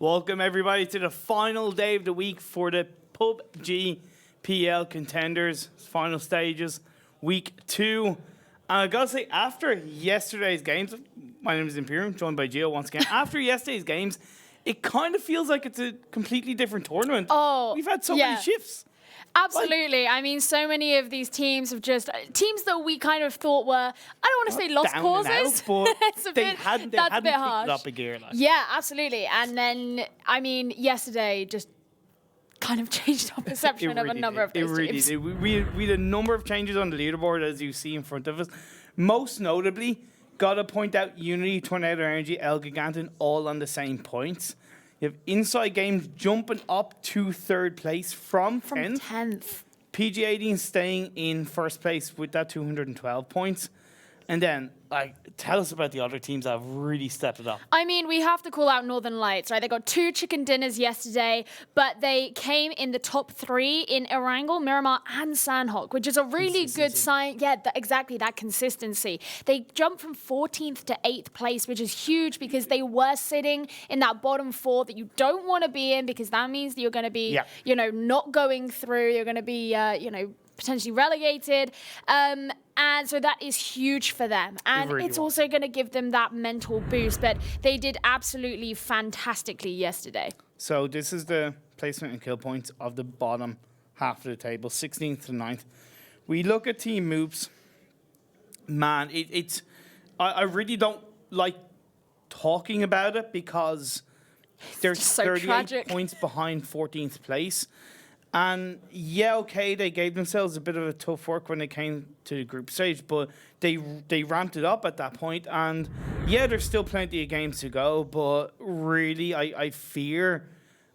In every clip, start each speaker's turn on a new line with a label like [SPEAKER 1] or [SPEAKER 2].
[SPEAKER 1] Welcome everybody to the final day of the week for the PUBG PEL Contenders final stages, week 2. And I gotta say, after yesterday's games, my name is Imperium, joined by Gio once again. After yesterday's games, it kind of feels like it's a completely different tournament.
[SPEAKER 2] Oh,
[SPEAKER 1] we've had so many shifts.
[SPEAKER 2] Absolutely. I mean, so many of these teams have just teams that we kind of thought were, I don't want to say lost causes.
[SPEAKER 1] Out, but
[SPEAKER 2] it's a bit, that's a bit harsh.
[SPEAKER 1] Up a gear, like.
[SPEAKER 2] Yeah, absolutely. And then, I mean, yesterday just kind of changed our perception of a number of those teams.
[SPEAKER 1] It really did. We had a number of changes on the leaderboard, as you see in front of us. Most notably, gotta point out Unity, Tornado Energy, ELGIGANTEN, all on the same points. You have InsideGames jumping up to 3rd place from 10th. PG18 staying in 1st place with that 212 points. And then, tell us about the other teams that have really stepped it up.
[SPEAKER 2] I mean, we have to call out Northern Lights, right? They got 2 chicken dinners yesterday, but they came in the top 3 in Erangel, Miramar, and Sandhawk, which is a really good sign. Yeah, exactly, that consistency. They jumped from 14th to 8th place, which is huge because they were sitting in that bottom 4 that you don't want to be in, because that means that you're going to be, not going through. You're going to be, potentially relegated. And so that is huge for them. And it's also going to give them that mental boost. But they did absolutely fantastically yesterday.
[SPEAKER 1] So this is the placement and kill points of the bottom half of the table, 16th to 9th. We look at Team Moops. Man, I really don't like talking about it because they're
[SPEAKER 2] so
[SPEAKER 1] 38
[SPEAKER 2] tragic.
[SPEAKER 1] points behind 14th place. And yeah, okay, they gave themselves a bit of a tough work when they came to the group stage, but they ramped it up at that point. And yeah, there's still plenty of games to go, but really, I fear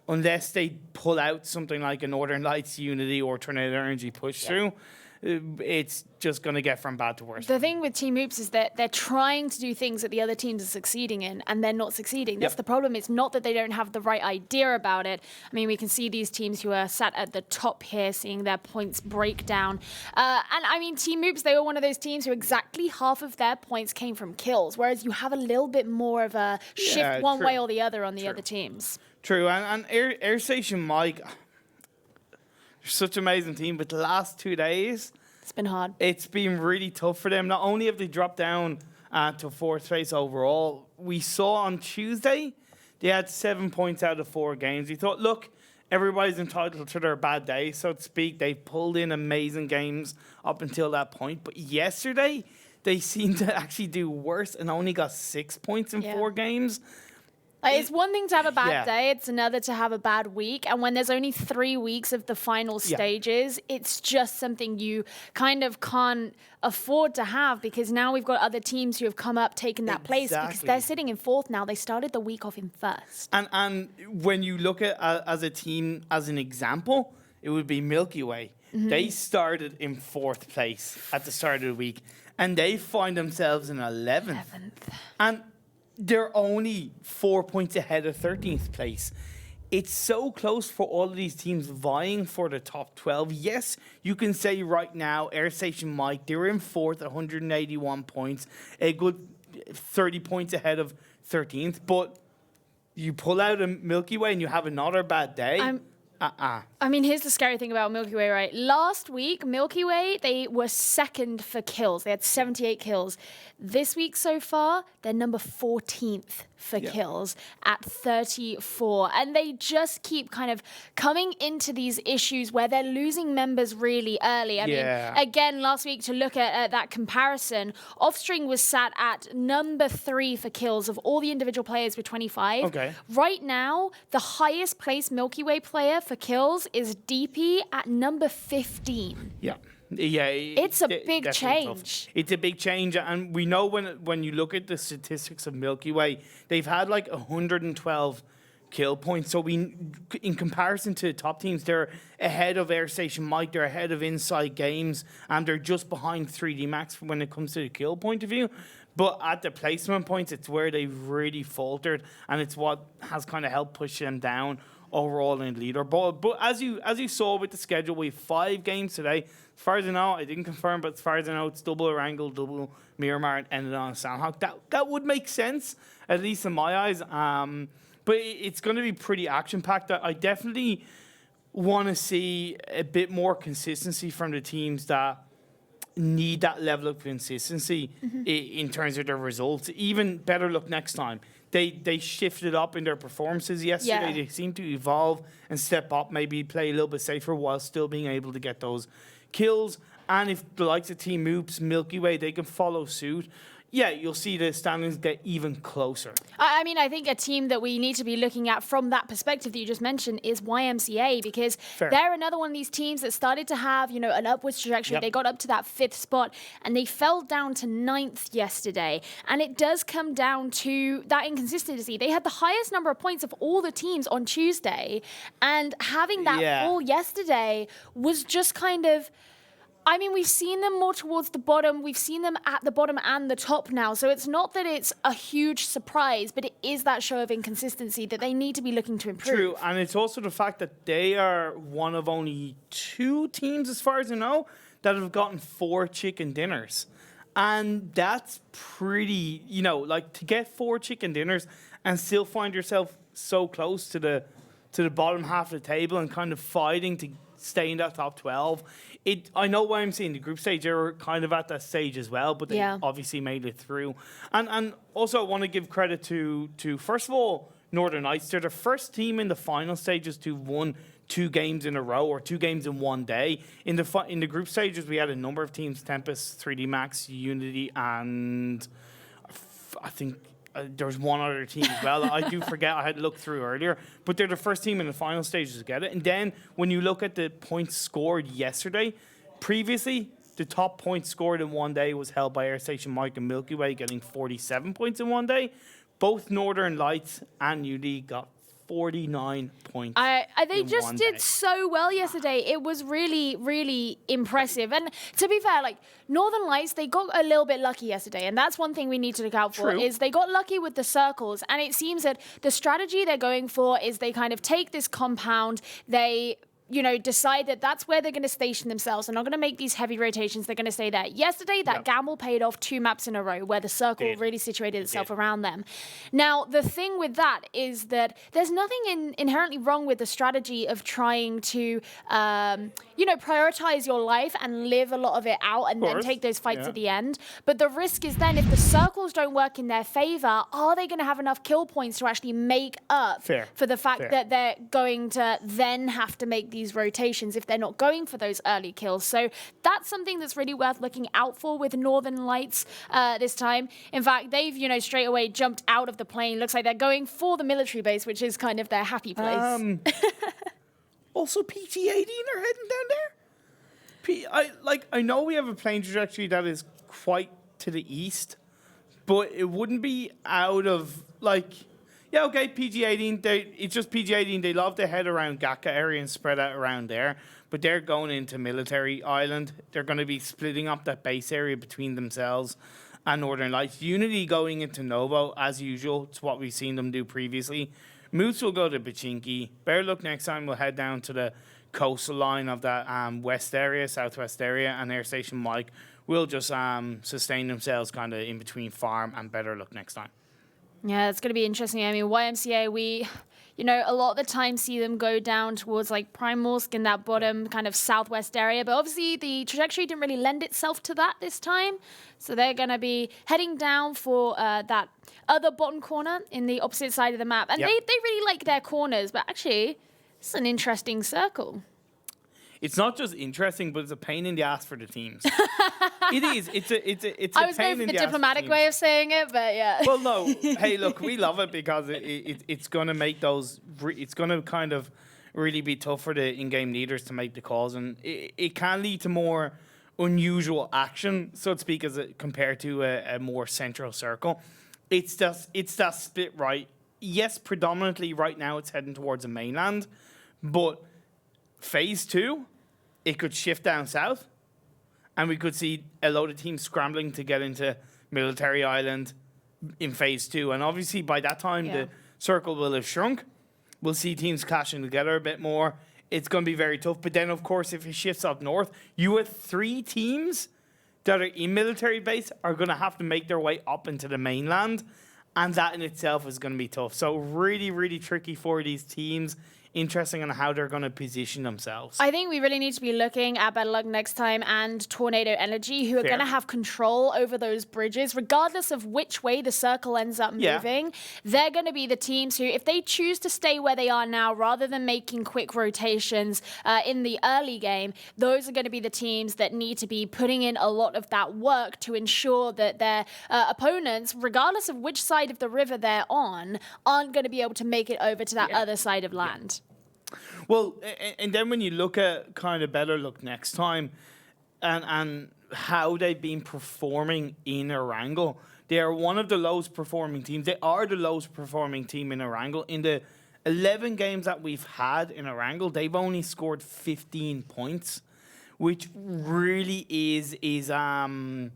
[SPEAKER 1] unless they pull out something like a Northern Lights Unity or Tornado Energy push through, it's just going to get from bad to worse.
[SPEAKER 2] The thing with Team Oops is that they're trying to do things that the other teams are succeeding in, and they're not succeeding. That's the problem. It's not that they don't have the right idea about it. I mean, we can see these teams who are sat at the top here, seeing their points break down. And I mean, Team Oops, they were one of those teams who exactly half of their points came from kills, whereas you have a little bit more of a shift one way or the other on the other teams.
[SPEAKER 1] True, and Airstation, Mike, such an amazing team, but the last 2 days,
[SPEAKER 2] it's been hard.
[SPEAKER 1] It's been really tough for them. Not only have they dropped down to 4th place overall, we saw on Tuesday they had 7 points out of 4 games. We thought, look, everybody's entitled to their bad day, so to speak. They pulled in amazing games up until that point, but yesterday they seemed to actually do worse and only got 6 points in 4 games.
[SPEAKER 2] It's one thing to have a bad day, it's another to have a bad week. And when there's only 3 weeks of the final stages, it's just something you kind of can't afford to have, because now we've got other teams who have come up, taken that place, because they're sitting in 4th now. They started the week off in 1st.
[SPEAKER 1] And when you look at as a team, as an example, it would be Milky Way. They started in 4th place at the start of the week, and they find themselves in 11th. And they're only 4 points ahead of 13th place. It's so close for all of these teams vying for the top 12. Yes, you can say right now, Airstation Mike, they're in 4th, 181 points, a good 30 points ahead of 13th. But you pull out a Milky Way and you have another bad day.
[SPEAKER 2] I mean, here's the scary thing about Milky Way, right? Last week, Milky Way, they were 2nd for kills. They had 78 kills. This week so far, they're number 14th for kills at 34. And they just keep kind of coming into these issues where they're losing members really early. I mean, again, last week, to look at that comparison, Offstring was sat at number 3 for kills of all the individual players with 25.
[SPEAKER 1] Okay.
[SPEAKER 2] Right now, the highest placed Milky Way player for kills is DP at number 15.
[SPEAKER 1] Yeah,
[SPEAKER 2] it's a big change.
[SPEAKER 1] Tough. It's a big change, and we know when you look at the statistics of Milky Way, they've had like 112 kill points. So in comparison to the top teams, they're ahead of Airstation Mike, they're ahead of InsideGames, and they're just behind 3D Max when it comes to the kill point of view. But at the placement points, it's where they've really faltered, and it's what has kind of helped push them down overall in the leaderboard. But as you saw with the schedule, we have 5 games today. As far as I know, I didn't confirm, but as far as I know, it's double Erangel, double Miramar, and ended on Sandhawk. That would make sense, at least in my eyes. But it's going to be pretty action-packed. I definitely want to see a bit more consistency from the teams that need that level of consistency in terms of their results. Even better luck next time. They shifted up in their performances yesterday. They seem to evolve and step up, maybe play a little bit safer while still being able to get those kills. And if the likes of Team Oops, Milky Way, they can follow suit, yeah, you'll see the standings get even closer.
[SPEAKER 2] I mean, I think a team that we need to be looking at from that perspective that you just mentioned is YMCA, because they're another one of these teams that started to have, you know, an upwards trajectory. They got up to that 5th spot and they fell down to 9th yesterday. And it does come down to that inconsistency. They had the highest number of points of all the teams on Tuesday, and having that fall yesterday was just kind of... I mean, we've seen them more towards the bottom. We've seen them at the bottom and the top now. So it's not that it's a huge surprise, but it is that show of inconsistency that they need to be looking to improve.
[SPEAKER 1] True, and it's also the fact that they are one of only 2 teams, as far as I know, that have gotten 4 chicken dinners. And that's pretty, you know, like to get 4 chicken dinners and still find yourself so close to the bottom half of the table and kind of fighting to stay in that top 12. I know why I'm seeing the group stage, they were kind of at that stage as well, but they obviously made it through. And also I want to give credit to first of all, Northern Lights. They're the first team in the final stages to have won 2 games in a row or 2 games in one day. In the group stages, we had a number of teams: Tempest, 3D Max, Unity, and I think there's one other team as well. I do forget. I had looked through earlier, but they're the first team in the final stages to get it. And then when you look at the points scored yesterday, previously the top points scored in one day was held by Airstation, Mike, and Milky Way, getting 47 points in one day. Both Northern Lights and UD got 49 points.
[SPEAKER 2] They just did so well yesterday. It was really, really impressive. And to be fair, like Northern Lights, they got a little bit lucky yesterday. And that's one thing we need to look out for, is they got lucky with the circles. And it seems that the strategy they're going for is they kind of take this compound, they decide that that's where they're going to station themselves. They're not going to make these heavy rotations. They're going to stay there. Yesterday, that gamble paid off 2 maps in a row where the circle really situated itself around them. Now, the thing with that is that there's nothing inherently wrong with the strategy of trying to, prioritize your life and live a lot of it out and then take those fights at the end. But the risk is then if the circles don't work in their favor, are they going to have enough kill points to actually make up for the fact that they're going to then have to make these rotations if they're not going for those early kills? So that's something that's really worth looking out for with Northern Lights this time. In fact, they've straight away jumped out of the plane. Looks like they're going for the military base, which is kind of their happy place.
[SPEAKER 1] Also, PT-18 are heading down there. I know we have a plane trajectory that is quite to the east, but it wouldn't be out of PG-18, it's just PG-18. They love to head around Gaka area and spread out around there. But they're going into Military Island. They're going to be splitting up that base area between themselves and Northern Lights. Unity going into Novo, as usual. It's what we've seen them do previously. Moose will go to Pachinki. BetterLuckNxTime will head down to the coastal line of that southwest area. And Airstation Mike will just sustain themselves kind of in between Farm and BetterLuckNxTime.
[SPEAKER 2] Yeah, it's going to be interesting. I mean, YMCA, we, a lot of the time see them go down towards like Primorsk in that bottom kind of southwest area. But obviously the trajectory didn't really lend itself to that this time. So they're going to be heading down for that other bottom corner in the opposite side of the map. And they really like their corners. But actually, it's an interesting circle.
[SPEAKER 1] It's not just interesting, but it's a pain in the ass for the teams. It is. It's a pain in the ass.
[SPEAKER 2] I was going for the diplomatic way of saying it, but yeah.
[SPEAKER 1] Well, no. Hey, look, we love it because it's going to make those. It's going to kind of really be tough for the in-game leaders to make the calls, and it can lead to more unusual action, so to speak, compared to a more central circle. It's that split right. Yes, predominantly right now it's heading towards the mainland, but Phase 2, it could shift down south, and we could see a load of teams scrambling to get into Military Island in Phase 2. And obviously, by that time, the circle will have shrunk. We'll see teams clashing together a bit more. It's going to be very tough. But then, of course, if it shifts up north, you have 3 teams that are in military base are going to have to make their way up into the mainland. And that in itself is going to be tough. So really, really tricky for these teams. Interesting on how they're going to position themselves.
[SPEAKER 2] I think we really need to be looking at BetterLuckNxTime and Tornado Energy, who are going to have control over those bridges, regardless of which way the circle ends up moving. They're going to be the teams who, if they choose to stay where they are now, rather than making quick rotations in the early game, those are going to be the teams that need to be putting in a lot of that work to ensure that their opponents, regardless of which side of the river they're on, aren't going to be able to make it over to that other side of land.
[SPEAKER 1] Well, and then when you look at kind of BetterLuckNxTime and how they've been performing in Erangel, they are one of the lowest performing teams. They are the lowest performing team in Erangel. In the 11 games that we've had in Erangel, they've only scored 15 points, which really isn't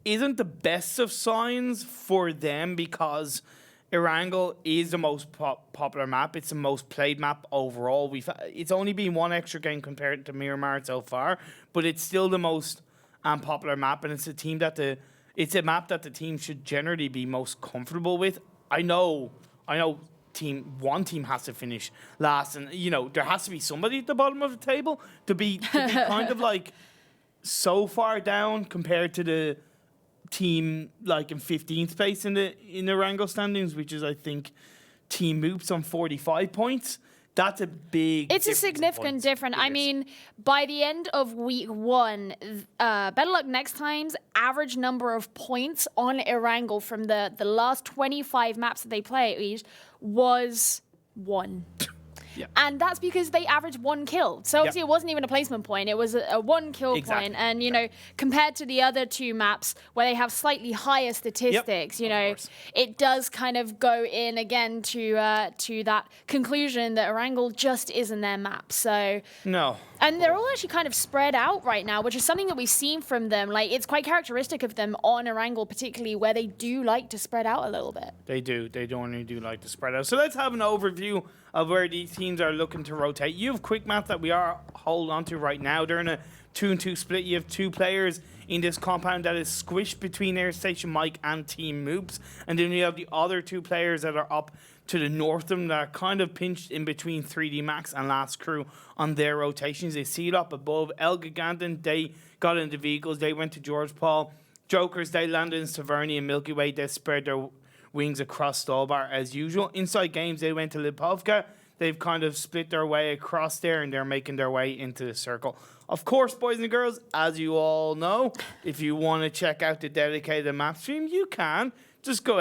[SPEAKER 1] the best of signs for them, because Erangel is the most popular map. It's the most played map overall. It's only been one extra game compared to Miramar so far, but it's still the most popular map, and it's a map that the team should generally be most comfortable with. I know. One team has to finish last, and there has to be somebody at the bottom of the table to be kind of like so far down compared to the team like in 15th place in the Erangel standings, which is I think Team Moops on 45 points. That's a big.
[SPEAKER 2] It's a significant difference. I mean, by the end of week 1, BetterLuckNxTime's average number of points on Erangel from the last 25 maps that they played was 1.
[SPEAKER 1] Yeah.
[SPEAKER 2] And that's because they averaged 1 kill. So obviously it wasn't even a placement point. It was a 1 kill point. And, compared to the other 2 maps where they have slightly higher statistics, it does kind of go in again to that conclusion that Erangel just isn't their map. So
[SPEAKER 1] no.
[SPEAKER 2] And they're all actually kind of spread out right now, which is something that we've seen from them. Like, it's quite characteristic of them on Erangel, particularly, where they do like to spread out a little bit.
[SPEAKER 1] They do. They only do like to spread out. So let's have an overview of where these teams are looking to rotate. You have quick maps that we are holding on to right now. They're in a 2-2 split. You have 2 players in this compound that is squished between Airstation Mike and Team Moops. And then you have the other 2 players that are up to the north of them that are kind of pinched in between 3D Max and Last Crew on their rotations. They see it up above. ELGIGANTEN, they got into vehicles. They went to George Paul. Jokers, they landed in Severny and Milky Way. They spread their wings across StarLadder as usual. InsideGames, they went to Lipovka. They've kind of split their way across there, and they're making their way into the circle. Of course, boys and girls, as you all know, if you want to check out the dedicated map stream, you can. Just go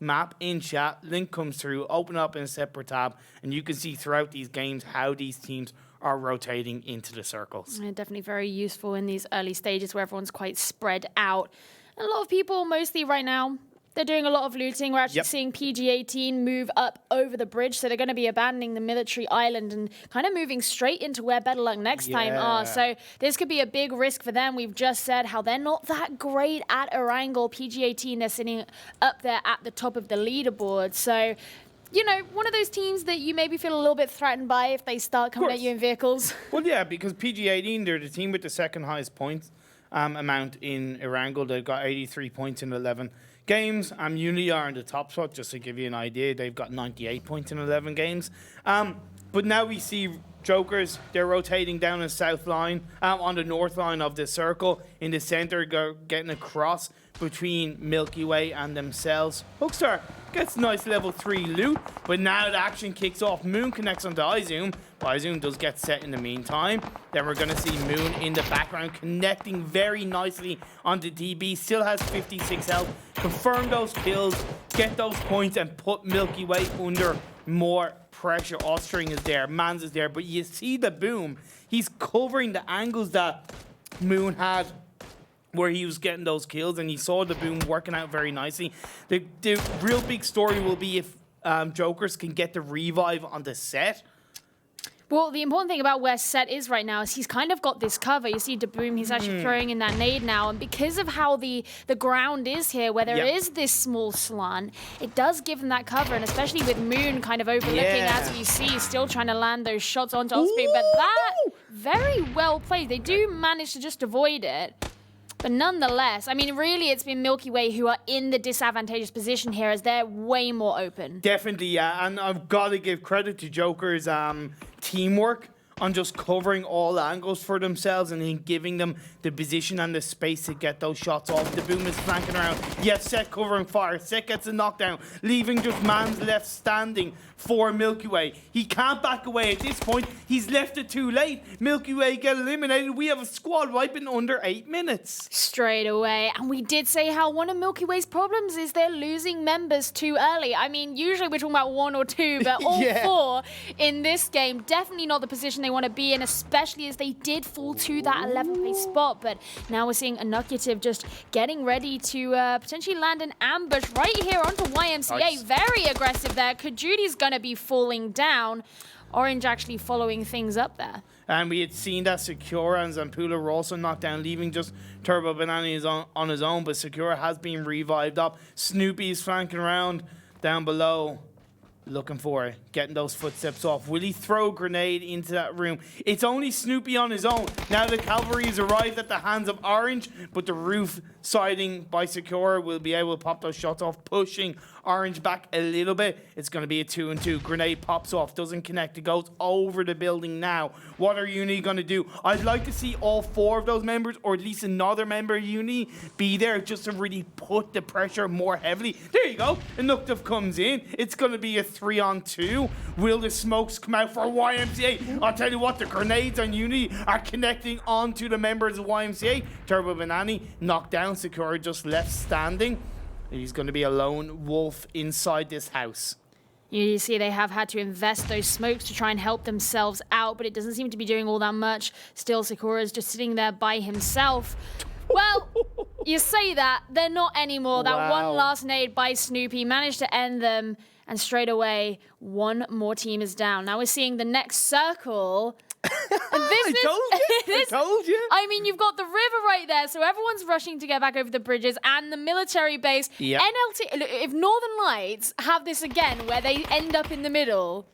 [SPEAKER 1] !map in chat. Link comes through. Open up in a separate tab, and you can see throughout these games how these teams are rotating into the circles.
[SPEAKER 2] Yeah, definitely very useful in these early stages where everyone's quite spread out. And a lot of people, mostly right now, they're doing a lot of looting. We're actually seeing PG-18 move up over the bridge, so they're going to be abandoning the military island and kind of moving straight into where BetterLuckNxTime are. So this could be a big risk for them. We've just said how they're not that great at Erangel. PG-18, they're sitting up there at the top of the leaderboard. So, one of those teams that you maybe feel a little bit threatened by if they start coming at you in vehicles.
[SPEAKER 1] Well, yeah, because PG-18, they're the team with the second highest points amount in Erangel. They've got 83 points in 11 games. Unity are in the top spot, just to give you an idea. They've got 98 points in 11 games. But now we see Jokers, they're rotating down the south line, on the north line of the circle. In the center, getting across between Milky Way and themselves. Hugstar gets nice level 3 loot, but now the action kicks off. Moon connects onto iZoom. iZoom does get set in the meantime. Then we're going to see Moon in the background connecting very nicely onto DB. Still has 56 health. Confirm those kills, get those points, and put Milky Way under more pressure. Ostring is there, Mans is there, but you see the boom. He's covering the angles that Moon had where he was getting those kills, and he saw the boom working out very nicely. The real big story will be if Jokers can get the revive on the set.
[SPEAKER 2] Well, the important thing about where Set is right now is he's kind of got this cover. You see DeBoom, he's actually throwing in that nade now. And because of how the ground is here, where there is this small slant, it does give him that cover. And especially with Moon kind of overlooking, as you see, still trying to land those shots onto Osprey. But that, very well played. They do manage to just avoid it. But nonetheless, I mean, really, it's been Milky Way who are in the disadvantageous position here as they're way more open.
[SPEAKER 1] Definitely, yeah. And I've got to give credit to Joker's teamwork on just covering all angles for themselves and then giving them the position and the space to get those shots off. The Boom is flanking around. Yes, Set covering fire. Set gets a knockdown, leaving just man's left standing for Milky Way. He can't back away at this point. He's left it too late. Milky Way get eliminated. We have a squad wipe in under 8 minutes.
[SPEAKER 2] Straight away. And we did say how one of Milky Way's problems is they're losing members too early. I mean, usually we're talking about 1 or 2, but all 4 in this game, definitely not the position they want to be in, especially as they did fall to that 11th place spot. But now we're seeing Innocutive just getting ready to potentially land an ambush right here onto YMCA. Nice. Very aggressive there. Kajudi's going to be falling down. Orange actually following things up there.
[SPEAKER 1] And we had seen that Sakura and Zampula were also knocked down, leaving just Turbo Banana on his own. But Sakura has been revived up. Snoopy is flanking around down below, looking for it, getting those footsteps off. Will he throw a grenade into that room? It's only Snoopy on his own. Now the cavalry has arrived at the hands of Orange, but the roof siding by Sakura will be able to pop those shots off, pushing Orange back a little bit. It's going to be a 2-on-2. Grenade pops off, doesn't connect. It goes over the building now. What are Uni going to do? I'd like to see all 4 of those members, or at least another member of Uni, be there just to really put the pressure more heavily. There you go. Innocutive comes in. It's going to be a 3-on-2. Will the smokes come out for YMCA? I'll tell you what, the grenades on Uni are connecting onto the members of YMCA. Turbo Banani knocked down. Sakura just left standing. He's going to be a lone wolf inside this house.
[SPEAKER 2] You see they have had to invest those smokes to try and help themselves out, but it doesn't seem to be doing all that much. Still, Sakura's just sitting there by himself. Well, you say that, they're not anymore. That one last nade by Snoopy managed to end them, and straight away, one more team is down. Now we're seeing the next circle.
[SPEAKER 1] I told you.
[SPEAKER 2] I mean, you've got the river right there, so everyone's rushing to get back over the bridges, and the military base.
[SPEAKER 1] Yep.
[SPEAKER 2] If Northern Lights have this again, where they end up in the middle.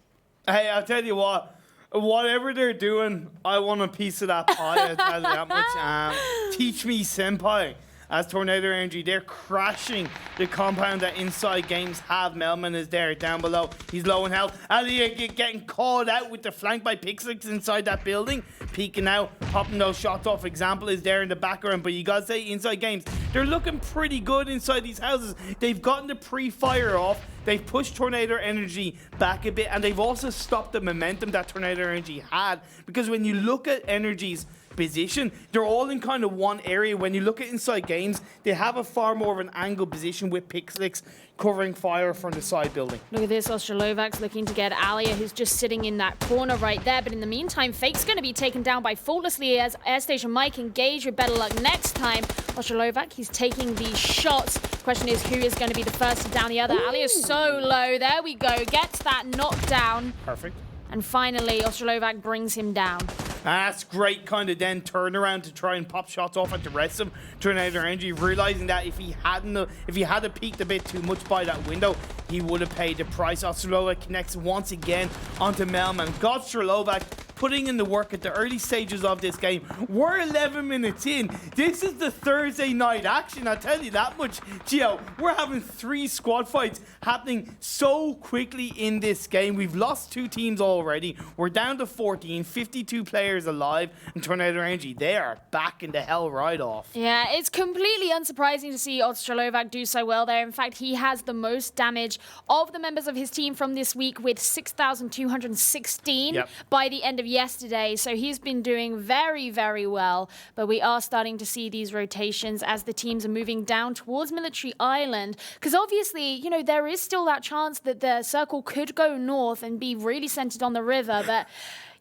[SPEAKER 1] Hey, I'll tell you what. Whatever they're doing, I want a piece of that pie. I'll tell you that much. Teach me, senpai. As Tornado Energy, they're crashing the compound that InsideGames have. Melman is there down below. He's low in health. Alia getting called out with the flank by Pixelix inside that building. Peeking out, popping those shots off. Example is there in the background. But you got to say, InsideGames, they're looking pretty good inside these houses. They've gotten the pre-fire off. They've pushed Tornado Energy back a bit. And they've also stopped the momentum that Tornado Energy had. Because when you look at Energy's position, they're all in kind of one area. When you look at InsideGames, they have a far more of an angle position with Pixelix covering fire from the side building.
[SPEAKER 2] Look at this, Odstrelovac's looking to get Alia, who's just sitting in that corner right there. But in the meantime, Fake's going to be taken down by Faultlessly as Airstation might engage with better luck next time. Odstrelovac, he's taking these shots. Question is, who is going to be the first to down the other? Alia's so low. There we go. Gets that knockdown.
[SPEAKER 1] Perfect.
[SPEAKER 2] And finally, Odstrelovac brings him down.
[SPEAKER 1] That's great kind of then turnaround to try and pop shots off at the rest of Tornado Energy, realizing that if he had peeked a bit too much by that window, he would have paid the price. Odstrelovac connects once again onto Melman. Odstrelovac putting in the work at the early stages of this game. We're 11 minutes in. This is the Thursday night action, I'll tell you that much. Gio, we're having 3 squad fights happening so quickly in this game. We've lost 2 teams already. We're down to 14, 52 players alive, and Tornado Energy, they are back in the hell right off.
[SPEAKER 2] Yeah, it's completely unsurprising to see Odstrelovac do so well there. In fact, he has the most damage of the members of his team from this week with 6,216 by the end of yesterday. So he's been doing very, very well. But we are starting to see these rotations as the teams are moving down towards Military Island. Because obviously, you know, there is still that chance that the circle could go north and be really centered on the river. But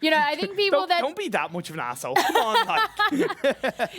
[SPEAKER 2] you know, I think people
[SPEAKER 1] don't be that much of an asshole. Come on, like.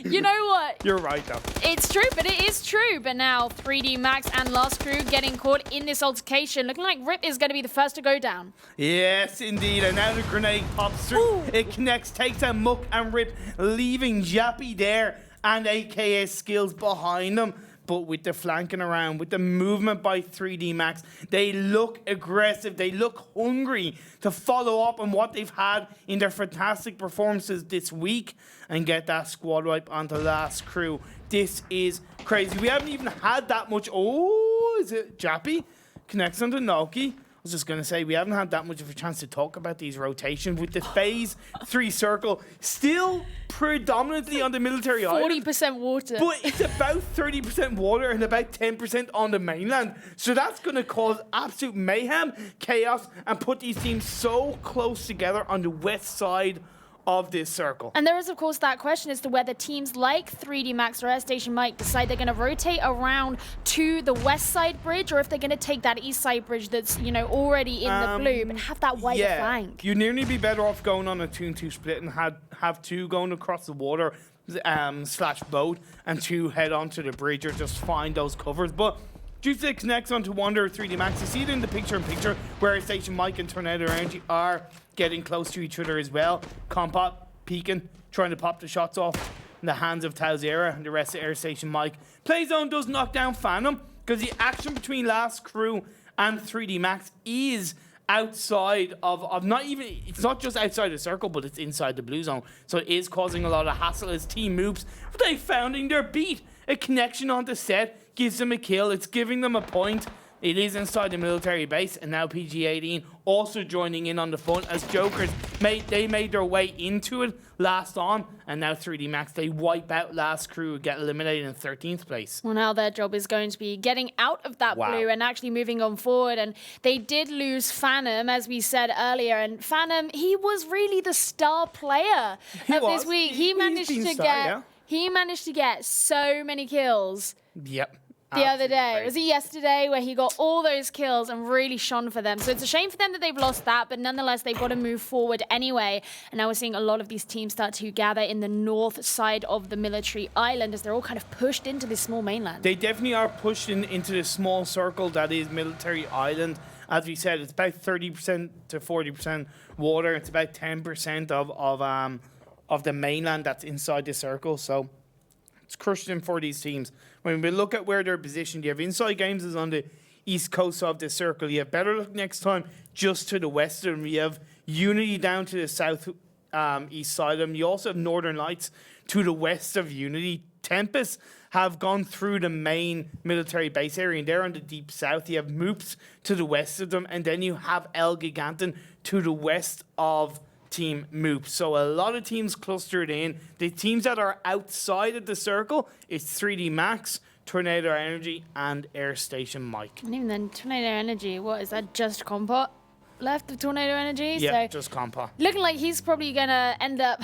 [SPEAKER 2] You know what?
[SPEAKER 1] You're right, though.
[SPEAKER 2] It's true, but it is true. But now 3D Max and Last Crew getting caught in this altercation. Looking like Rip is going to be the first to go down.
[SPEAKER 1] Yes, indeed. And now the grenade pops through. Ooh. It connects, takes out Muck and Rip, leaving Jappy there and AKS skills behind them. but with the flanking around, with the movement by 3D Max, they look aggressive. They look hungry to follow up on what they've had in their fantastic performances this week and get that squad wipe onto last crew. This is crazy. We haven't even had that much. Oh, is it Jappy? Connects onto Noki. I was just going to say, we haven't had that much of a chance to talk about these rotations with the phase 3 circle still predominantly on the military island.
[SPEAKER 2] 40% water.
[SPEAKER 1] But it's about 30% water and about 10% on the mainland. So that's going to cause absolute mayhem, chaos, and put these teams so close together on the west side of this circle.
[SPEAKER 2] And there is, of course, that question as to whether teams like 3D Max or Airstation might decide they're going to rotate around to the west side bridge, or if they're going to take that east side bridge that's, already in the blue, but have that wider flank.
[SPEAKER 1] You'd nearly be better off going on a 2-2 split and have 2 going across the water / boat and 2 head onto the bridge or just find those covers. But Juicy connects onto Wonder 3D Max. You see it in the picture-in-picture where Airstation Mike and Tornado Energy are getting close to each other as well. Compot peeking, trying to pop the shots off in the hands of ToWzErA and the rest of Airstation Mike. Playzone does knock down Phantom because the action between Last Crew and 3D Max is outside of not even, it's not just outside the circle, but it's inside the blue zone. So it is causing a lot of hassle as team moves. But they founding their beat. A connection onto set gives them a kill. It's giving them a point. It is inside the military base, and now PG-18 also joining in on the fun as Jokers made their way into it last on, and now 3D Max, they wipe out Last Crew, get eliminated in 13th place.
[SPEAKER 2] Well, now their job is going to be getting out of that blue and actually moving on forward, and they did lose Phantom, as we said earlier, and Phantom, he was really the star player of this week. He managed to get so many kills.
[SPEAKER 1] Yep.
[SPEAKER 2] The other day. Was it yesterday where he got all those kills and really shone for them? So it's a shame for them that they've lost that, but nonetheless, they've got to move forward anyway. And now we're seeing a lot of these teams start to gather in the north side of the military island as they're all kind of pushed into this small mainland.
[SPEAKER 1] They definitely are pushed into this small circle that is military island. As we said, it's about 30% to 40% water. It's about 10% of the mainland that's inside the circle. So it's crushing for these teams. When we look at where they're positioned, you have InsideGames is on the east coast of the circle. You have BetterLuckNxTime just to the west of them. You have Unity down to the south east side of them. You also have Northern Lights to the west of Unity. Tempest have gone through the main military base area, and they're on the deep south. You have MOOPHEUS to the west of them, and then you have ELGIGANTEN to the west of Team MOOPHEUS. So a lot of teams clustered in. The teams that are outside of the circle is 3D Max, Tornado Energy, and Airstation Mike.
[SPEAKER 2] And even then, Tornado Energy, what is that? Just Compot left of Tornado Energy?
[SPEAKER 1] Yeah,
[SPEAKER 2] so
[SPEAKER 1] just Compot.
[SPEAKER 2] Looking like he's probably going to end up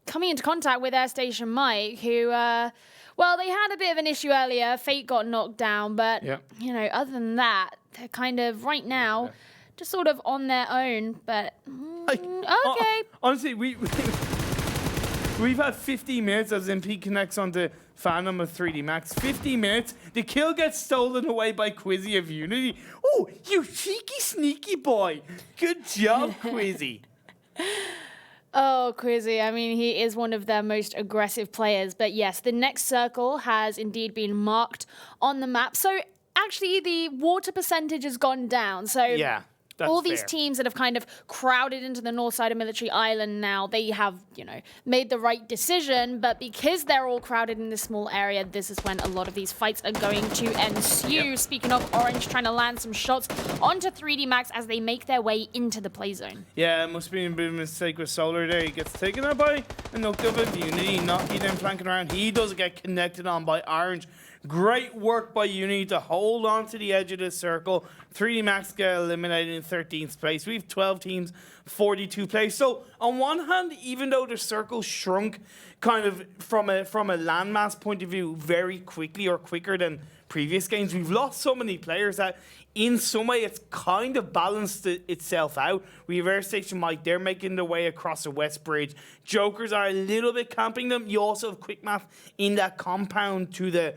[SPEAKER 2] coming into contact with Airstation Mike, who, well, they had a bit of an issue earlier. Fate got knocked down, but, other than that, they're kind of, right now, just sort of on their own, but okay.
[SPEAKER 1] Honestly, we've had 15 minutes as Zampeek connects onto Phantom of 3D Max. 15 minutes. The kill gets stolen away by Quizzy of Unity. Oh, you cheeky, sneaky boy. Good job, Quizzy.
[SPEAKER 2] Oh, Quizzy. I mean, he is one of their most aggressive players. But yes, the next circle has indeed been marked on the map. So actually, the water percentage has gone down. So
[SPEAKER 1] yeah.
[SPEAKER 2] All these teams that have kind of crowded into the north side of Military Island now, they have, made the right decision. But because they're all crowded in this small area, this is when a lot of these fights are going to ensue. Yep. Speaking of, Orange trying to land some shots onto 3D Max as they make their way into the play zone.
[SPEAKER 1] Yeah, it must be a bit of a mistake with Solar there. He gets taken out by a knocked up of Unity. Nocky then flanking around. He does get connected on by Orange. Great work by Unity to hold on to the edge of the circle. 3D Max get eliminated in 13th place. We have 12 teams, 42 players. So on one hand, even though the circle shrunk kind of from a landmass point of view very quickly or quicker than previous games, we've lost so many players that in some way it's kind of balanced itself out. We have Airstation Mike, they're making their way across the West Bridge. Jokers are a little bit camping them. You also have Quick Math in that compound to the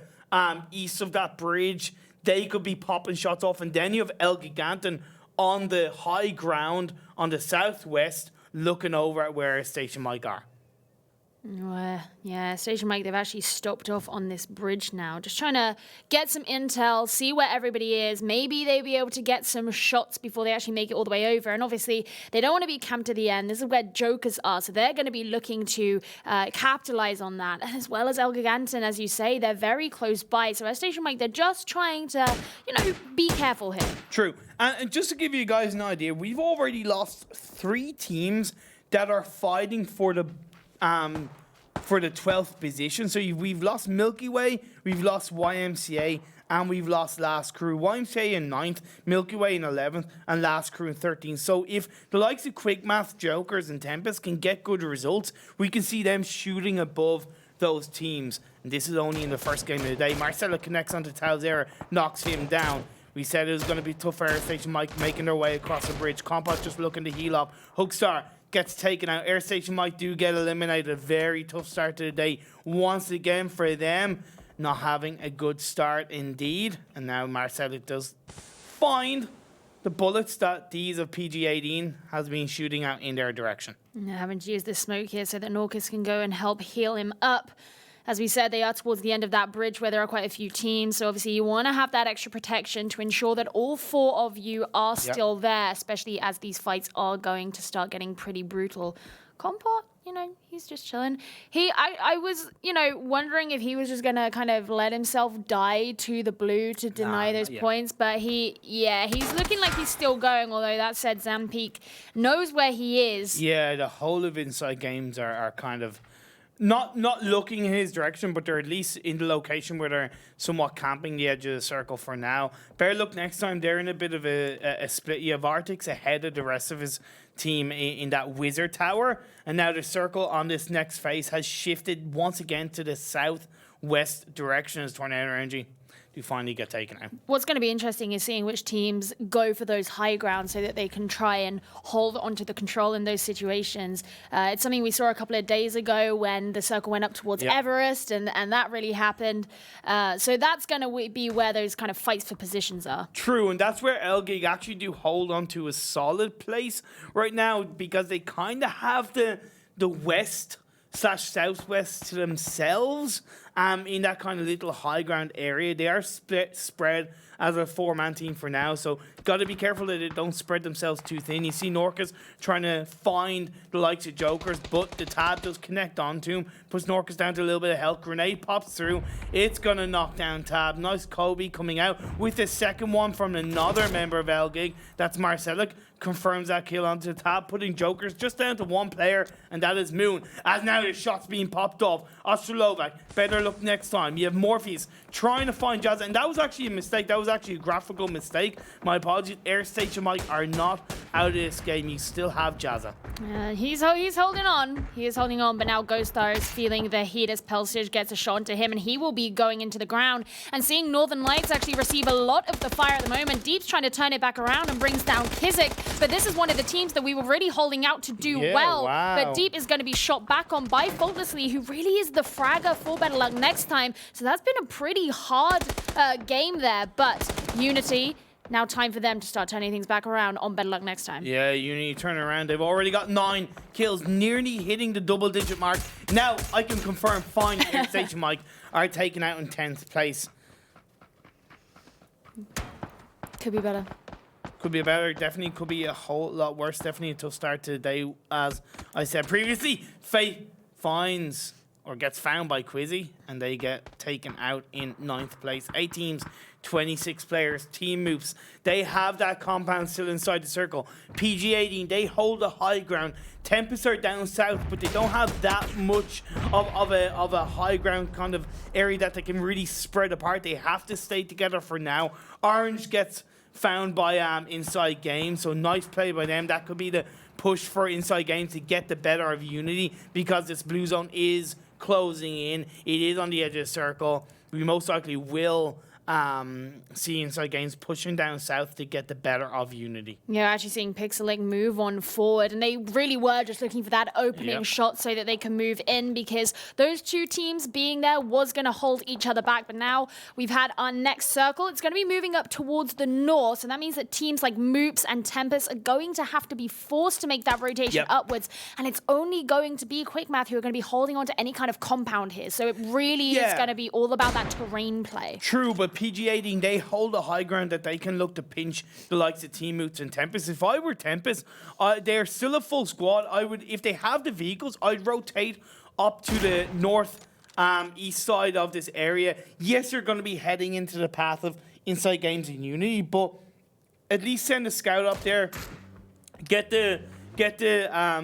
[SPEAKER 1] east of that bridge. They could be popping shots off, and then you have ELGIGANTEN on the high ground on the southwest looking over at where Airstation Mike are.
[SPEAKER 2] Yeah, Station Mike, they've actually stopped off on this bridge now. Just trying to get some intel, see where everybody is. Maybe they'll be able to get some shots before they actually make it all the way over. And obviously, they don't want to be camped to the end. This is where Jokers are. So they're going to be looking to capitalize on that. And as well as ELGIGANTEN, as you say, they're very close by. So at Station Mike, they're just trying to, be careful here.
[SPEAKER 1] True. And just to give you guys an idea, we've already lost 3 teams that are fighting for the 12th position. So we've lost Milky Way, we've lost YMCA, and we've lost Last Crew. YMCA in 9th, Milky Way in 11th, and Last Crew in 13th. So if the likes of Quick Math, Jokers, and Tempest can get good results, we can see them shooting above those teams. And this is only in the first game of the day. Marcelek connects onto ToWzErA, knocks him down. We said it was going to be tough for Airstation Mike making their way across the bridge. Compost just looking to heal up. Hugstar gets taken out. Airstation Mike do get eliminated. A very tough start to the day once again for them. Not having a good start indeed. And now Marcelek does find the bullets that these of PG-18 has been shooting out in their direction.
[SPEAKER 2] Having to use the smoke here so that KnorkiS can go and help heal him up. As we said, they are towards the end of that bridge where there are quite a few teams. So obviously you want to have that extra protection to ensure that all 4 of you are still there, especially as these fights are going to start getting pretty brutal. Compot, he's just chilling. I was, wondering if he was just going to kind of let himself die to the blue to deny those points. But he's looking like he's still going. Although that said, Zampeek knows where he is.
[SPEAKER 1] Yeah, the whole of InsideGames are kind of not looking in his direction, but they're at least in the location where they're somewhat camping the edge of the circle for now. BetterLuckNxTime, they're in a bit of a split. You have Arctics ahead of the rest of his team in that wizard tower, and now the circle on this next phase has shifted once again to the southwest direction as Tornado Energy do finally get taken out.
[SPEAKER 2] What's going to be interesting is seeing which teams go for those high grounds so that they can try and hold onto the control in those situations. It's something we saw a couple of days ago when the circle went up towards Everest, and that really happened. So that's going to be where those kind of fights for positions are.
[SPEAKER 1] True, and that's where ELGIG actually do hold on to a solid place right now, because they kind of have the west/southwest to themselves. In that kind of little high ground area. They are spread as a 4-man team for now, so got to be careful that they don't spread themselves too thin. You see KnorkiS trying to find the likes of Jokers, but the TAB does connect onto him, puts KnorkiS down to a little bit of health. Grenade pops through. It's going to knock down TAB. Nice Kobe coming out with the second one from another member of ELGIG. That's Marcelek. Confirms that kill onto the TAB, putting Jokers just down to 1 player, and that is Moon. As now the shots being popped off. Odstrelovac, BetterLuckNxTime. You have Morpheus trying to find Jazza, and that was actually a mistake. That was actually a graphical mistake. My apologies. Airstation Mike are not out of this game. You still have Jazza.
[SPEAKER 2] He's holding on. He is holding on, but now ghostar is feeling the heat as PEL gets a shot into him, and he will be going into the ground. And seeing Northern Lights actually receive a lot of the fire at the moment. Deep's trying to turn it back around and brings down Kizik, but this is one of the teams that we were really holding out to do well.
[SPEAKER 1] Wow.
[SPEAKER 2] But Deep is going to be shot back on by Faultlessly, who really is the fragger for BetterLuckNxTime. So that's been a pretty hard game there, but Unity, now time for them to start turning things back around on BetterLuckNxTime.
[SPEAKER 1] Yeah, Unity turn around. They've already got 9 kills, nearly hitting the double-digit mark. Now, I can confirm fine Airstation Mike are taken out in 10th place.
[SPEAKER 2] Could be better.
[SPEAKER 1] Could be better. Definitely could be a whole lot worse. Definitely a tough start to the day, as I said previously. Fate finds or gets found by Quizzy, and they get taken out in 9th place. 8 teams, 26 players, Team Moops. They have that compound still inside the circle. PG-18, they hold the high ground. Tempest are down south, but they don't have that much of a high ground kind of area that they can really spread apart. They have to stay together for now. Orange gets found by InsideGames, so nice play by them. That could be the push for InsideGames to get the better of Unity, because this blue zone is closing in. It is on the edge of the circle. We most likely will see InsideGames pushing down south to get the better of Unity.
[SPEAKER 2] Yeah, actually seeing Pixelic move on forward, and they really were just looking for that opening shot so that they can move in, because those two teams being there was going to hold each other back. But now we've had our next circle. It's going to be moving up towards the north, and that means that teams like MOOPHEUS and Tempest are going to have to be forced to make that rotation upwards, and it's only going to be QuickMath who are going to be holding on to any kind of compound here. So it really is going to be all about that terrain play.
[SPEAKER 1] True, but PG18, they hold a high ground that they can look to pinch the likes of Team MOOPHEUS and Tempest. If I were Tempest, they're still a full squad. I would, if they have the vehicles, I'd rotate up to the north east side of this area. Yes, you're going to be heading into the path of InsideGames and Unity, but at least send a scout up there, get the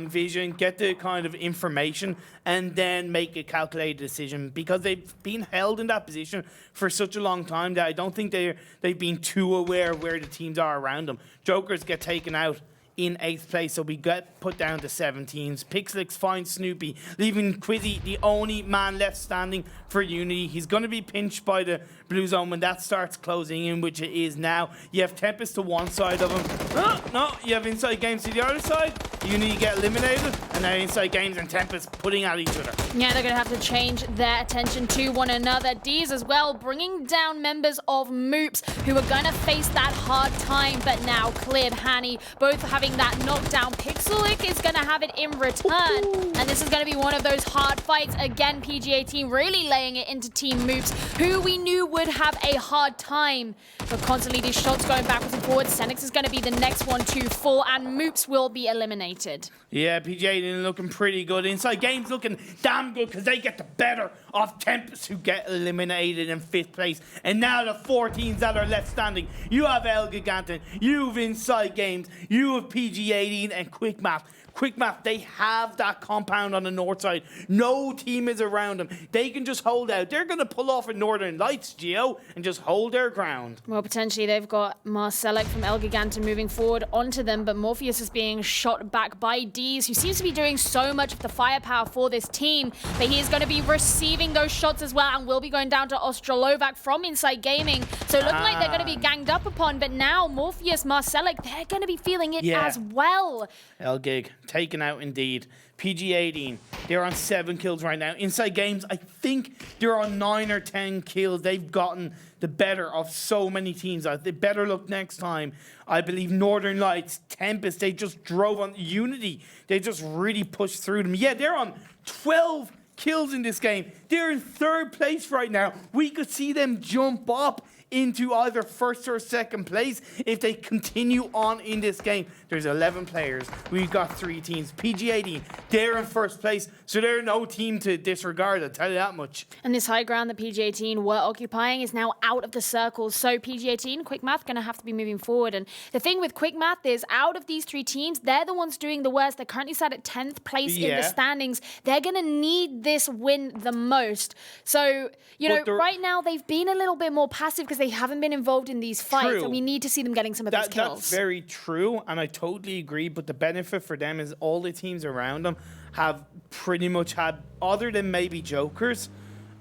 [SPEAKER 1] vision, get the kind of information, and then make a calculated decision, because they've been held in that position for such a long time that I don't think they've been too aware of where the teams are around them. Jokers get taken out in 8th place, so we get put down to 7 teams. Pixelix finds Snoopy, leaving Quizzy the only man left standing for Unity. He's going to be pinched by the blue zone when that starts closing in, which it is now. You have Tempest to one side of him. No, you have InsideGames to the other side. Unity get eliminated, and now InsideGames and Tempest putting at each other.
[SPEAKER 2] Yeah, they're going to have to change their attention to one another. D's as well, bringing down members of MOOPHEUS who are going to face that hard time, but now Clib, Hanny, both having that knockdown. Pixelic is going to have it in return, and this is going to be one of those hard fights. Again, PGA team really laying it into Team MOOPHEUS, who we knew would have a hard time, but constantly these shots going backwards and forwards. seniks is going to be the next one to fall, and MOOPHEUS will be eliminated.
[SPEAKER 1] Yeah, PGA looking pretty good. InsideGames looking damn good, because they get the better of Tempest, who get eliminated in 5th place. And now the 4 teams that are left standing. You have ELGIGANTEN, you have InsideGames, you have PG18 and QuickMath. QuickMath, they have that compound on the north side. No team is around them. They can just hold out. They're going to pull off a Northern Lights, Gio, and just hold their ground.
[SPEAKER 2] Well, potentially they've got Marcelek from ELGIGANTEN moving forward onto them, but Morpheus is being shot back by D's, who seems to be doing so much of the firepower for this team, but he is going to be receiving those shots as well, and will be going down to Odstrelovac from Inside Gaming. So looking like they're going to be ganged up upon, but now Morpheus, Marcelek, they're going to be feeling it as well.
[SPEAKER 1] ELGIG taken out indeed. PG18, they're on 7 kills right now. InsideGames, I think they're on 9 or 10 kills. They've gotten the better of so many teams. They better look next time. I believe Northern Lights, Tempest, they just drove on Unity. They just really pushed through them. Yeah, they're on 12 kills in this game. They're in 3rd place right now. We could see them jump up into either 1st or 2nd place if they continue on in this game. There's 11 players. We've got 3 teams. PG18, they're in 1st place, so they're no team to disregard, I'll tell you that much.
[SPEAKER 2] And this high ground that PG18 were occupying is now out of the circles. So PG18, QuickMath, going to have to be moving forward. And the thing with QuickMath is, out of these 3 teams, they're the ones doing the worst. They're currently sat at 10th place in the standings. They're going to need this win the most. So, you know, right now they've been a little bit more passive because they haven't been involved in these fights, and we need to see them getting some of those kills.
[SPEAKER 1] That's very true, and I totally agree, but the benefit for them is all the teams around them have pretty much had, other than maybe Jokers,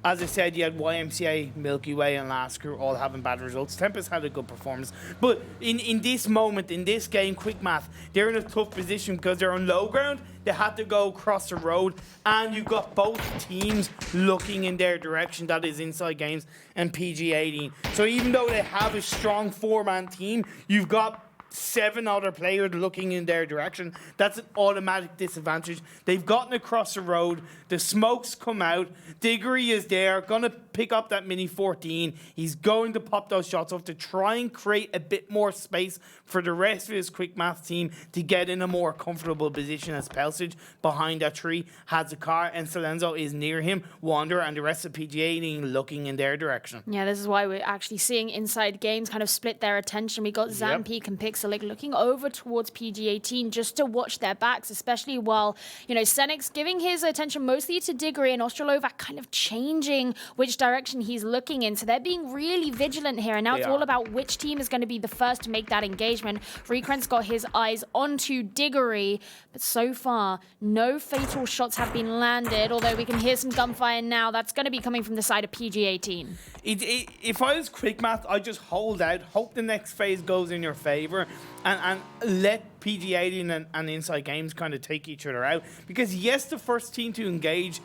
[SPEAKER 1] as I said, you had YMCA, Milky Way, and Last Crew all having bad results. Tempest had a good performance. But in this moment, in this game, QuickMath, they're in a tough position because they're on low ground. They had to go across the road. And you've got both teams looking in their direction. That is InsideGames and PG18. So even though they have a strong 4-man team, you've got 7 other players looking in their direction. That's an automatic disadvantage. They've gotten across the road. The smokes come out. Diggory is there, going to pick up that Mini 14. He's going to pop those shots off to try and create a bit more space for the rest of his QuickMath team to get in a more comfortable position, as Pelsage behind that tree has a car, and Salenzo is near him. Wander and the rest of PGA looking in their direction.
[SPEAKER 2] Yeah, this is why we're actually seeing InsideGames kind of split their attention. We got Zampeek and Pixelic looking over towards PG18 just to watch their backs, especially while, you know, seniks giving his attention mostly to Diggory, and Odstrelovac kind of changing which direction direction he's looking in. So they're being really vigilant here. And now it's all about which team is going to be the first to make that engagement. Frequent's got his eyes onto Diggory, but so far, no fatal shots have been landed, although we can hear some gunfire now. That's going to be coming from the side of PG-18.
[SPEAKER 1] If I was Quick Math, I'd just hold out, hope the next phase goes in your favor, and let PG-18 and InsideGames kind of take each other out. Because yes, the first team to engage,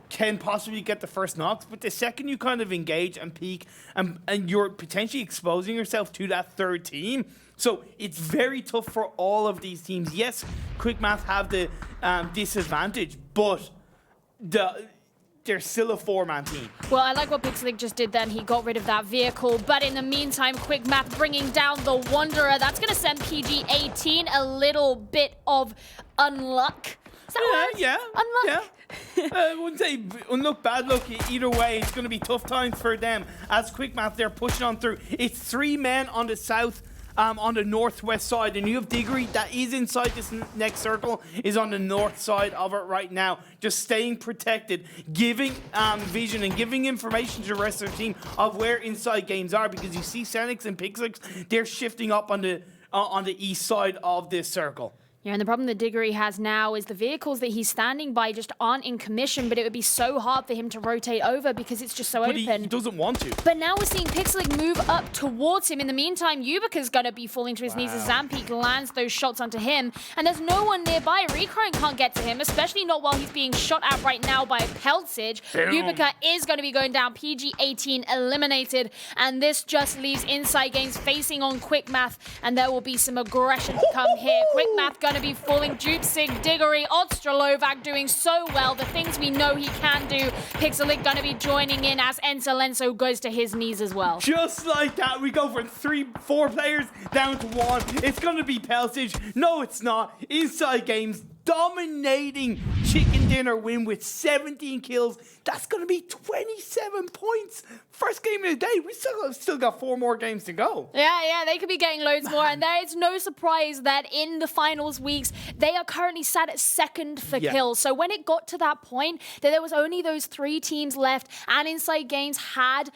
[SPEAKER 1] can possibly get the first knocks, but the second you kind of engage and peak, and you're potentially exposing yourself to that third team. So it's very tough for all of these teams. Yes, Quick Math have the disadvantage, but they're still a 4-man team.
[SPEAKER 2] Well, I like what Pixelic just did then. He got rid of that vehicle. But in the meantime, Quick Math bringing down the Wanderer. That's going to send PG-18 a little bit of unluck. Is that right?
[SPEAKER 1] Yeah.
[SPEAKER 2] Unluck.
[SPEAKER 1] Yeah. I wouldn't say unluck, bad luck. Either way, it's going to be tough times for them. As Quick Math, they're pushing on through. It's 3 men on the south. On the northwest side, and you have Diggory that is inside this next circle, is on the north side of it right now, just staying protected, giving vision and giving information to the rest of the team of where InsideGames are, because you see seniks and Pixelix, they're shifting up on the east side of this circle.
[SPEAKER 2] Yeah, and the problem that Diggory has now is the vehicles that he's standing by just aren't in commission, but it would be so hard for him to rotate over because it's just so open.
[SPEAKER 1] He doesn't want to.
[SPEAKER 2] But now we're seeing Pixelic move up towards him. In the meantime, Yubica's going to be falling to his knees as Zampeek lands those shots onto him. And there's no one nearby. Recrying can't get to him, especially not while he's being shot at right now by Peltzage. Yubica is going to be going down. PG-18 eliminated. And this just leaves InsideGames facing on Quick Math. And there will be some aggression to come here. Quick Math going to be falling. Jupsig, Diggory, Odstrelovac doing so well. The things we know he can do. Pixelic going to be joining in as Ensalenso goes to his knees as well.
[SPEAKER 1] Just like that, we go from 3-4 players down to 1. It's going to be Peltzage. No, it's not. InsideGames dominating Chicken Dinner win with 17 kills. That's going to be 27 points. First game of the day. We still got 4 more games to go.
[SPEAKER 2] Yeah, they could be getting loads more. And there is no surprise that in the finals weeks, they are currently sat at second for kills. So when it got to that point, that there was only those 3 teams left, and InsideGames had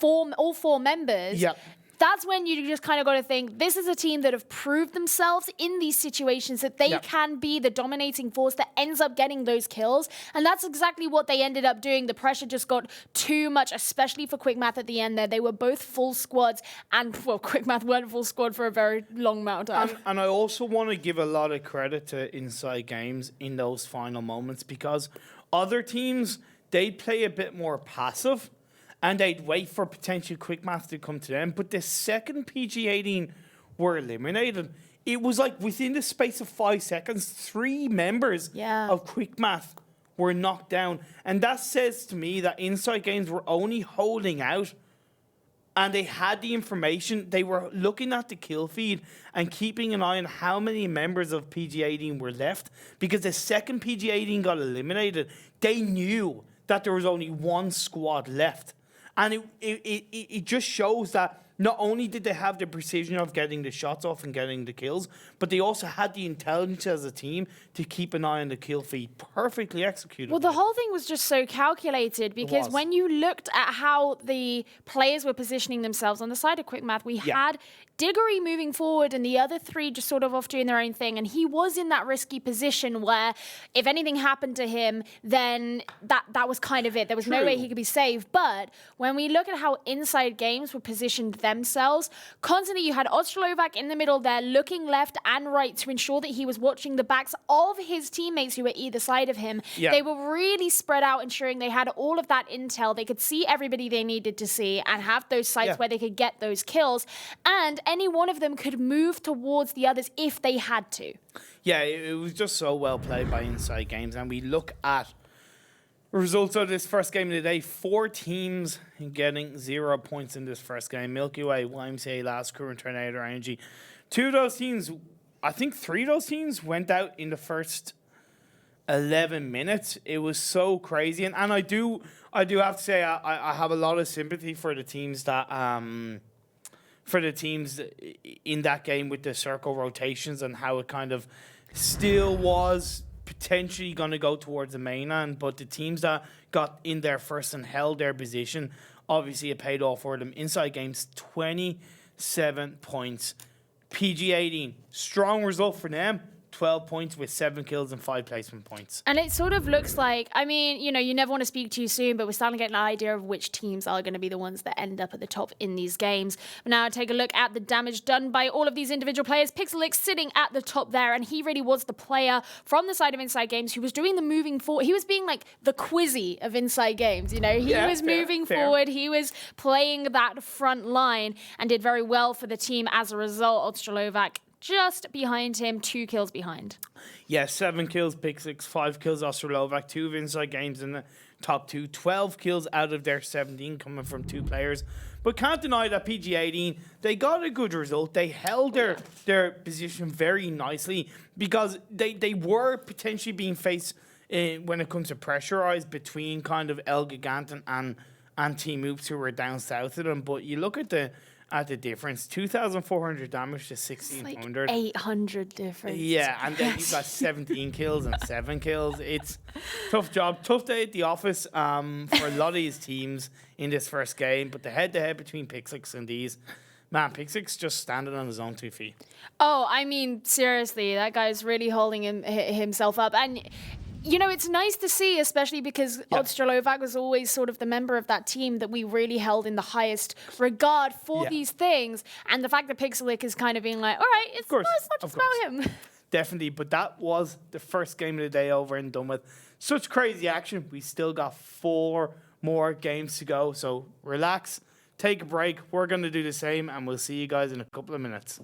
[SPEAKER 2] all 4 members.
[SPEAKER 1] Yeah.
[SPEAKER 2] That's when you just kind of got to think, this is a team that have proved themselves in these situations that they can be the dominating force that ends up getting those kills. And that's exactly what they ended up doing. The pressure just got too much, especially for Quick Math at the end there. They were both full squads, and, well, Quick Math weren't full squad for a very long amount of time.
[SPEAKER 1] And I also want to give a lot of credit to InsideGames in those final moments, because other teams, they play a bit more passive. And they'd wait for potential Quick Math to come to them. But the second PG-18 were eliminated, it was like within the space of 5 seconds, 3 members of Quick Math were knocked down. And that says to me that InsideGames were only holding out, and they had the information. They were looking at the kill feed and keeping an eye on how many members of PG-18 were left. Because the second PG-18 got eliminated, they knew that there was only 1 squad left. And it just shows that not only did they have the precision of getting the shots off and getting the kills, but they also had the intelligence as a team to keep an eye on the kill feed. Perfectly executed.
[SPEAKER 2] Well, the whole thing was just so calculated, because when you looked at how the players were positioning themselves on the side of Quick Math, we had Diggory moving forward and the other 3 just sort of off doing their own thing. And he was in that risky position where if anything happened to him, then that was kind of it. There was no way he could be saved. But when we look at how InsideGames were positioned themselves, constantly you had Odstrelovac in the middle there looking left and right to ensure that he was watching the backs of his teammates who were either side of him. They were really spread out, ensuring they had all of that intel. They could see everybody they needed to see and have those sites where they could get those kills. And any one of them could move towards the others if they had to.
[SPEAKER 1] Yeah, it was just so well played by InsideGames. And we look at results of this first game of the day. 4 teams getting 0 points in this first game. Milky Way, YMCA, Last Crew, and Tornado Energy. 2 of those teams, I think 3 of those teams went out in the first 11 minutes. It was so crazy. And I do have to say I have a lot of sympathy for the teams that in that game with the circle rotations and how it kind of still was potentially going to go towards the mainland, but the teams that got in there first and held their position, obviously it paid off for them. InsideGames, 27 points. PG18, strong result for them. 12 points with 7 kills and 5 placement points.
[SPEAKER 2] And it sort of looks like, I mean, you know, you never want to speak too soon, but we're starting to get an idea of which teams are going to be the ones that end up at the top in these games. But now take a look at the damage done by all of these individual players. PixelX sitting at the top there, and he really was the player from the side of InsideGames who was doing the moving forward. He was being like the Quizzy of InsideGames, you know? He was moving forward. He was playing that front line and did very well for the team as a result. Odstrelovac just behind him, 2 kills behind.
[SPEAKER 1] Yeah, 7 kills, PixelX, 5 kills, Odstrelovac, 2 of InsideGames in the top 2, 12 kills out of their 17 coming from 2 players. But can't deny that PG18, they got a good result. They held their position very nicely because they were potentially being faced when it comes to pressurized between kind of ELGIGANTEN and Team Oops who were down south of them. But you look at the difference, 2,400 damage to 1,600.
[SPEAKER 2] Like 800 difference.
[SPEAKER 1] Yeah, and then you've got 17 kills and 7 kills. It's tough job, tough day at the office for a lot of these teams in this first game. But the head-to-head between PixelX and these, man, PixelX just standing on his own 2 feet.
[SPEAKER 2] Oh, I mean, seriously, that guy's really holding himself up. And you know, it's nice to see, especially because Odstrelovac was always sort of the member of that team that we really held in the highest regard for these things. And the fact that PixelX is kind of being like, all right, it's not just about him.
[SPEAKER 1] Definitely, but that was the first game of the day over and done with. Such crazy action. We still got 4 more games to go, so relax, take a break. We're going to do the same, and we'll see you guys in a couple of minutes.